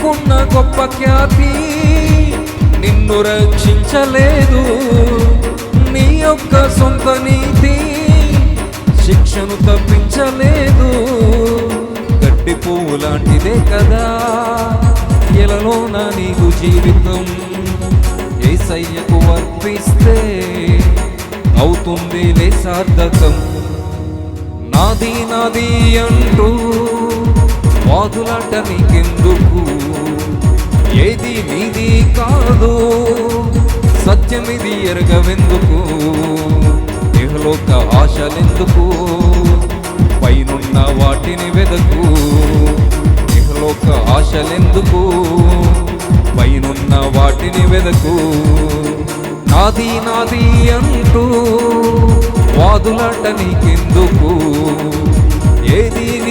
నీకున్న గొప్ప ఖ్యాతి నిన్ను రక్షించలేదు. నీ యొక్క సొంత నీతి శిక్షను తప్పించలేదు. గడ్డి పువ్వు లాంటిదే కదా ఎలలోన నీకు జీవితం. యేసయ్యకు అర్పిస్తే అవుతుంది సార్థకం. నాది నాది అంటూ వాదులాట నీకెందుకు? ఏది నీది కాదు సత్యమిది ఎరగవెందుకు? ఇహలోక ఆశలెందుకు? పైనున్న వాటిని వెదకు. ఇహలోక ఆశలెందుకు? పైనున్న వాటిని వెదకు. నాది నాది అంటూ వాదులాట నీకెందుకు? ఏది